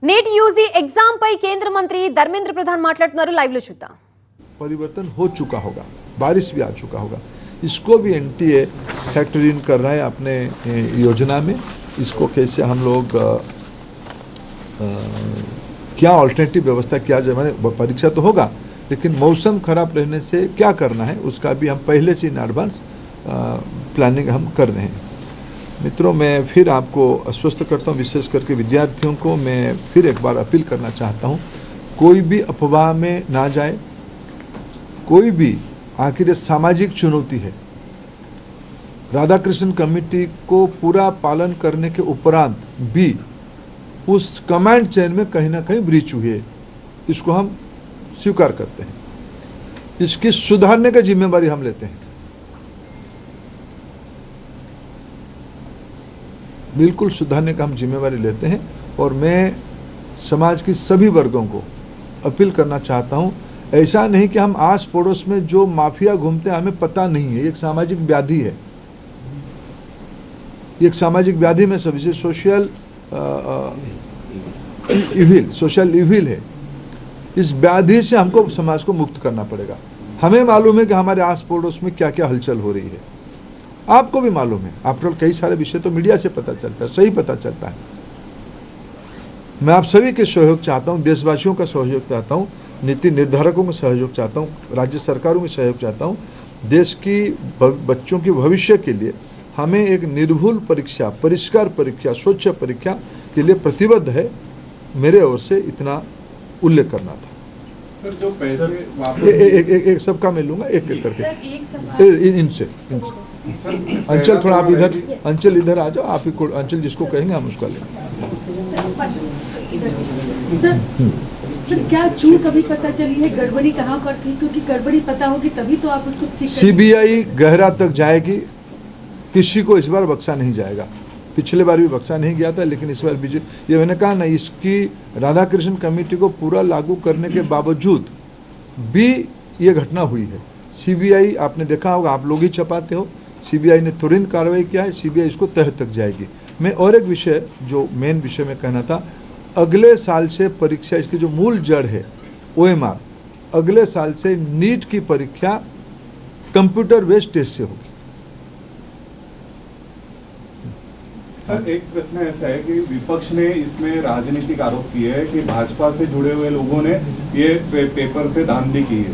Net UG exam पై केंद्र मंत्री धर्मेंद्र प्रधान మాట్లాడుతున్నారు లైవ్ లో చూద్దాం। परिवर्तन हो चुका होगा, बारिश भी आ चुका होगा, इसको भी एनटीए फैक्टर इन कर रहा है अपने योजना में। इसको कैसे हम लोग क्या अल्टरनेटिव व्यवस्था किया जाए, मैंने परीक्षा तो होगा लेकिन मौसम खराब रहने से क्या करना है उसका भी हम पहले से इन एडवांस प्लानिंग हम कर रहे हैं। मित्रों, मैं फिर आपको आश्वस्त करता हूँ, विशेष करके विद्यार्थियों को मैं फिर एक बार अपील करना चाहता हूँ, कोई भी अफवाह में ना जाए, कोई भी, आखिर ये सामाजिक चुनौती है। राधाकृष्ण कमेटी को पूरा पालन करने के उपरांत भी उस कमांड चेन में कहीं ना कहीं ब्रीच हुई है, इसको हम स्वीकार करते हैं। इसकी सुधारने की जिम्मेवारी हम लेते हैं, बिल्कुल सुधारने का हम जिम्मेवारी लेते हैं। और मैं समाज की सभी वर्गों को अपील करना चाहता हूं, ऐसा नहीं कि हम आस पड़ोस में जो माफिया घूमते हैं हमें पता नहीं है, एक सामाजिक व्याधि है, एक सामाजिक व्याधि में सबसे सोशल इविल है। इस व्याधि से हमको समाज को मुक्त करना पड़ेगा। हमें मालूम है कि हमारे आस पड़ोस में क्या क्या हलचल हो रही है, आपको भी मालूम है। आफ्टर कई सारे विषय तो मीडिया से पता चलता है, सही पता चलता है। मैं आप सभी के सहयोग चाहता हूं, देशवासियों का सहयोग चाहता हूं, नीति निर्धारकों का सहयोग चाहता हूं, राज्य सरकारों का सहयोग चाहता हूं। देश की बच्चों के भविष्य के लिए हमें एक निर्भुल परीक्षा, परिष्कार परीक्षा, स्वच्छ परीक्षा के लिए प्रतिबद्ध है। मेरे ओर से इतना उल्लेख करना था। सर, जो पैसे एक सबका मैं लूंगा, एक एक करके इनसे अंचल, थोड़ा आप इधर, अंचल इधर आ जाओ, आप ही अंचल जिसको कहेंगे हम उसका लेंगे। सर, क्या चूक अभी पता चली है, गड़बड़ी कहाँ पर थी? क्योंकि गड़बड़ी पता होगी तभी तो आप उसको ठीक करेंगे। सीबीआई गहरा तक जाएगी, किसी को इस बार बख्शा नहीं जाएगा। पिछले बार भी बख्शा नहीं गया था, लेकिन इस बार ये मैंने कहा ना, इसकी राधाकृष्ण कमेटी को पूरा लागू करने के बावजूद भी ये घटना हुई है। सीबीआई, आपने देखा होगा, आप लोग ही छपाते हो, सीबीआई ने तुरंत कार्रवाई किया है, सीबीआई इसको तह तक जाएगी। मैं और एक विषय, जो मेन विषय में कहना था, अगले साल से परीक्षा, इसकी जो मूल जड़ है OMR, अगले साल से नीट की परीक्षा कंप्यूटर बेस्ड टेस्ट से होगी। सर, एक प्रश्न ऐसा है कि विपक्ष ने इसमें राजनीतिक आरोप किए है कि भाजपा से जुड़े हुए लोगों ने ये पेपर से धांधली की है।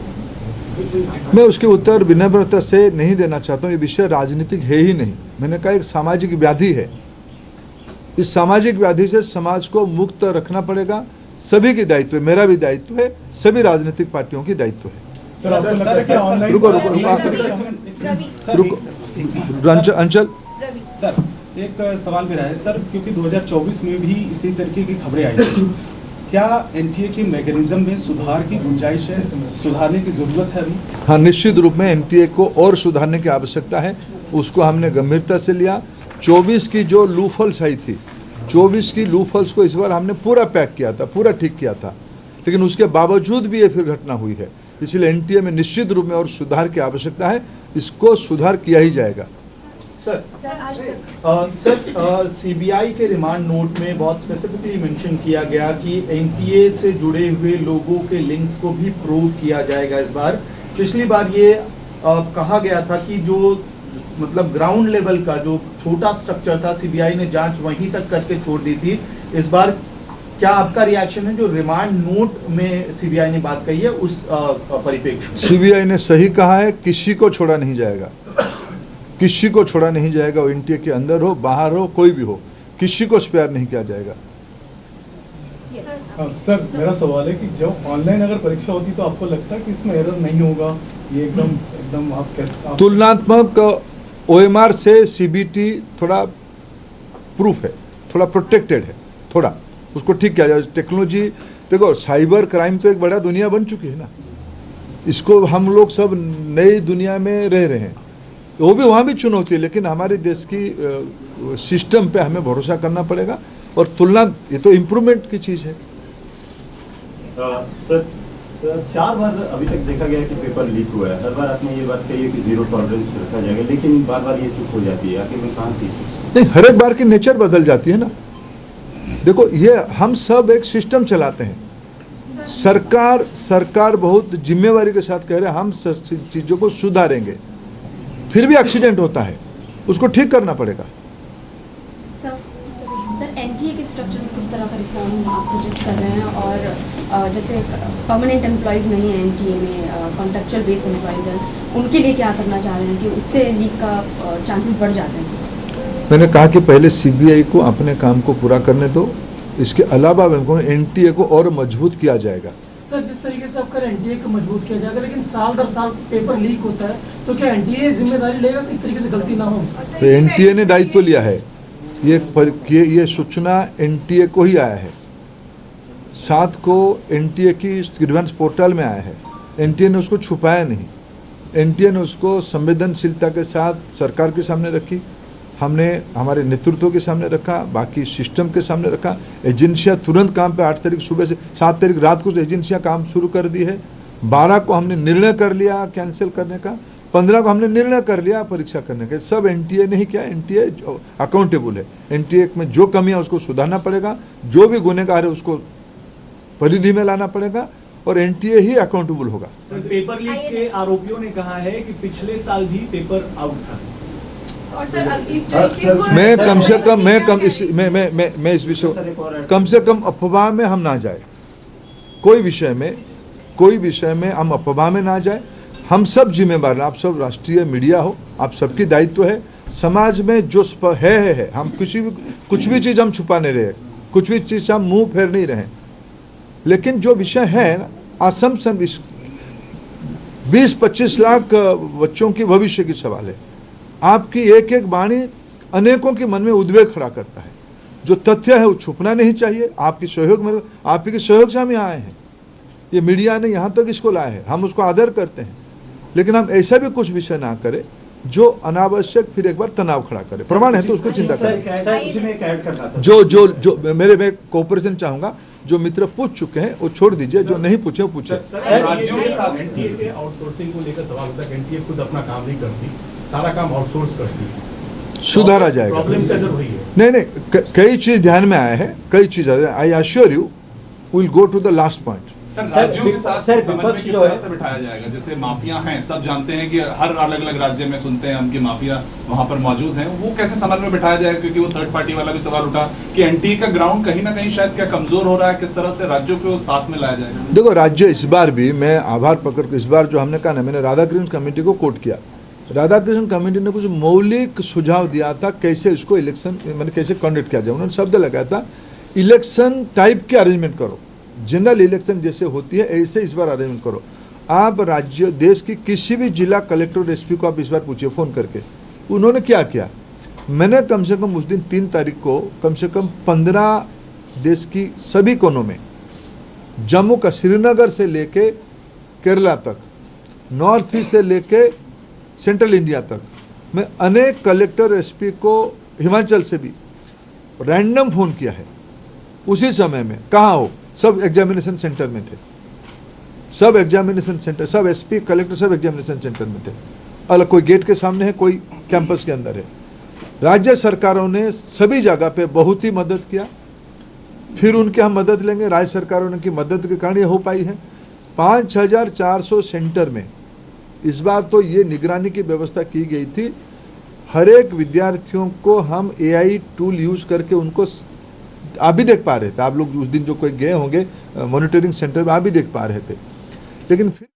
मैं उसके उत्तर विनम्रता से नहीं देना चाहता हूँ। ये विषय राजनीतिक है ही नहीं। मैंने कहा एक सामाजिक व्याधि है, इस सामाजिक व्याधि से समाज को मुक्त रखना पड़ेगा। सभी की दायित्व है, मेरा भी दायित्व है, सभी राजनीतिक पार्टियों की दायित्व है। रुको अंचल सर, एक सवाल मेरा है सर, क्योंकि 2024 में भी इसी तरीके की खबरें आई थी, क्या एनटीए के मैकेनिज्म में सुधार की गुंजाइश है, सुधारने की जरूरत है अभी? हाँ, निश्चित रूप में एनटीए को और सुधारने की आवश्यकता है, उसको हमने गंभीरता से लिया। 24 की जो लूफल्स आई थी, 24 की लूफल्स को इस बार हमने पूरा पैक किया था, पूरा ठीक किया था, लेकिन उसके बावजूद भी ये फिर घटना हुई है। इसलिए एनटीए में निश्चित रूप में और सुधार की आवश्यकता है, इसको सुधार किया ही जाएगा। सर, सीबीआई के रिमांड नोट में बहुत स्पेसिफिकली मेंशन किया गया कि एनटीए से जुड़े हुए लोगों के लिंक्स को भी प्रूव किया जाएगा इस बार। पिछली बार ये कहा गया था कि जो मतलब ग्राउंड लेवल का जो छोटा स्ट्रक्चर था, सीबीआई ने जांच वहीं तक करके छोड़ दी थी। इस बार क्या आपका रिएक्शन है, जो रिमांड नोट में सीबीआई ने बात कही है उस परिप्रेक्ष्य में? सीबीआई ने सही कहा है, किसी को छोड़ा नहीं जाएगा, किसी को छोड़ा नहीं जाएगा। वो एनटीए के अंदर हो, बाहर हो, कोई भी हो, किसी को स्पेयर नहीं किया जाएगा। सर, मेरा सवाल है कि जब ऑनलाइन अगर परीक्षा होती तो आपको लगता है कि इसमें एरर नहीं होगा? ये एकदम आप तुलनात्मक OMR से सीबीटी थोड़ा प्रूफ है, थोड़ा प्रोटेक्टेड है, थोड़ा उसको ठीक किया जाए। टेक्नोलॉजी, देखो साइबर क्राइम तो एक बड़ा दुनिया बन चुकी है ना, इसको हम लोग सब नई दुनिया में रह रहे हैं, वो भी वहाँ भी चुनौती है, लेकिन हमारे देश की सिस्टम पे हमें भरोसा करना पड़ेगा। और तुलना, ये तो इम्प्रूवमेंट की चीज़ है। सर, 4 बार अभी तक देखा गया कि पेपर लीक हुआ है। हर बार आपने ये बात कही है कि 0 टॉलरेंस रखा जाएगा, लेकिन बार बार ये चूक हो जाती है, आखिर में कहाँ थी? नहीं, हर एक बार की नेचर बदल जाती है ना, देखो ये हम सब एक सिस्टम चलाते हैं। सरकार बहुत जिम्मेवारी के साथ कह रहे हैं हम चीज़ों को सुधारेंगे, फिर भी एक्सीडेंट होता है, उसको ठीक करना पड़ेगा। सर एनटीए के स्ट्रक्चर में किस तरह का रिफॉर्म आप सजेस्ट कर रहे हैं? और जैसे परमानेंट एम्प्लॉयज़ नहीं है एनटीए में, कॉन्ट्रेक्चुअल बेस एम्प्लॉयज़ हैं, उनके लिए क्या करना चाह रहे हैं कि उससे लीक का चांसेस बढ़ जाते हैं? मैंने कहा कि पहले सीबीआई को अपने काम को पूरा करने दो, इसके अलावा एनटीए को और मजबूत किया जाएगा। सर जिस तरीके से आपका एनटीए को मजबूत किया जाएगा, लेकिन साल दर साल पेपर लीक होता है, तो क्या एनटीए जिम्मेदारी लेगा कि इस तरीके से गलती ना हो? तो एनटीए ने दायित्व लिया है, ये सूचना एनटीए को ही आया है, 7 को एनटीए की ग्रीवेंस पोर्टल में आया है, एनटीए ने उसको छुपाया नहीं, एनटीए ने उसको संवेदनशीलता के साथ सरकार के सामने रखी, हमने हमारे नेतृत्व के सामने रखा, बाकी सिस्टम के सामने रखा। एजेंसियां तुरंत काम पे 8 तारीख सुबह से 7 तारीख रात को एजेंसियां काम शुरू कर दी है। 12 को हमने निर्णय कर लिया कैंसिल करने का, 15 को हमने निर्णय कर लिया परीक्षा करने का। सब एनटीए ने ही किया, एनटीए अकाउंटेबल है, एनटीए में जो कमियां उसको सुधारना पड़ेगा, जो भी गुनहगार है उसको परिधि में लाना पड़ेगा और एनटीए ही अकाउंटेबल होगा। पेपर लीक के आरोपियों ने कहा है कि पिछले साल भी पेपर आउट था। और सर अब इस तरीके को मैं कम से कम मैं इस विषय कम से कम अफवाह में हम ना जाए, कोई विषय में हम अफवाह में ना जाए। हम सब जिम्मेदार, आप सब राष्ट्रीय मीडिया हो, आप सबकी दायित्व है समाज में जो है हम कुछ भी चीज़ हम छुपा नहीं रहे, कुछ भी चीज़ हम मुंह फेर नहीं रहे, लेकिन जो विषय है असम्पशन 20-25 लाख बच्चों की भविष्य की सवाल है। आपकी एक एक वाणी अनेकों के मन में उद्वेग खड़ा करता है। जो तथ्य है वो छुपना नहीं चाहिए। आपकी सहयोग से हम यहाँ आए हैं, ये मीडिया ने यहाँ तक इसको लाया है, हम उसको आदर करते हैं, लेकिन हम ऐसा भी कुछ विषय ना करें जो अनावश्यक फिर एक बार तनाव खड़ा करे। प्रमाण है तो उसको चिंता करें। जो मैं कोऑपरेशन चाहूंगा, जो मित्र पूछ चुके हैं वो छोड़ दीजिए, जो नहीं पूछे वो पूछे। राज्यों के साथ एनटीए के आउटसोर्सिंग को लेकर सवाल होता है कि एनटीए खुद अपना काम नहीं करती, सारा काम आउटसोर्स करती, सुधारा जाएगा। प्रॉब्लम क्या हुई है? नहीं, कई चीज ध्यान में आए हैं, कई चीज I assure you will go to the last point. Sir राज्यों के साथ समन्वय किस तरह से बिठाया जाएगा? जैसे माफिया हैं, सब जानते हैं कि हर अलग अलग राज्य में सुनते हैं हम कि माफिया वहां पर मौजूद हैं, वो कैसे समन्वय बिठाया जाएगा? क्योंकि वो थर्ड पार्टी वाला भी सवाल उठा कि एनटीए का ग्राउंड कहीं ना कहीं शायद क्या कमजोर हो रहा है, किस तरह से राज्यों को साथ में लाया जाएगा? देखो, राज्य इस बार भी मैं आभार पकड़ के इस बार जो हमने कहा ना, मैंने राधाकृष्ण कमेटी को कोट किया। राधाकृष्ण कमेटी ने कुछ मौलिक सुझाव दिया था कैसे इसको इलेक्शन मैंने कैसे कंडक्ट किया जाए। उन्होंने शब्द लगाया था इलेक्शन टाइप के अरेंजमेंट करो, जनरल इलेक्शन जैसे होती है ऐसे इस बार अरेंजमेंट करो। आप राज्य देश की किसी भी जिला कलेक्टर एसपी को आप इस बार पूछिए फोन करके, उन्होंने क्या किया। मैंने कम से कम उस दिन 3 तारीख को कम से कम 15 देश की सभी कोनों में, जम्मू का श्रीनगर से लेके केरला तक, नॉर्थ ईस्ट से लेके सेंट्रल इंडिया तक, मैं अनेक कलेक्टर एसपी को हिमाचल से भी रैंडम फोन किया है। उसी समय में कहाँ हो, सब एग्जामिनेशन सेंटर में थे, सब एग्जामिनेशन सेंटर, सब एसपी कलेक्टर सब एग्जामिनेशन सेंटर में थे। अलग कोई गेट के सामने है, कोई कैंपस के अंदर है। राज्य सरकारों ने सभी जगह पे बहुत ही मदद किया, फिर उनके हम मदद लेंगे। राज्य सरकारों ने की मदद के कारण ये हो पाई है। 5400 सेंटर में इस बार तो ये निगरानी की व्यवस्था की गई थी। हर एक विद्यार्थियों को हम AI टूल यूज करके उनको आप भी देख पा रहे थे, आप लोग उस दिन जो कोई गए होंगे मॉनिटरिंग सेंटर में आप भी देख पा रहे थे, लेकिन फिर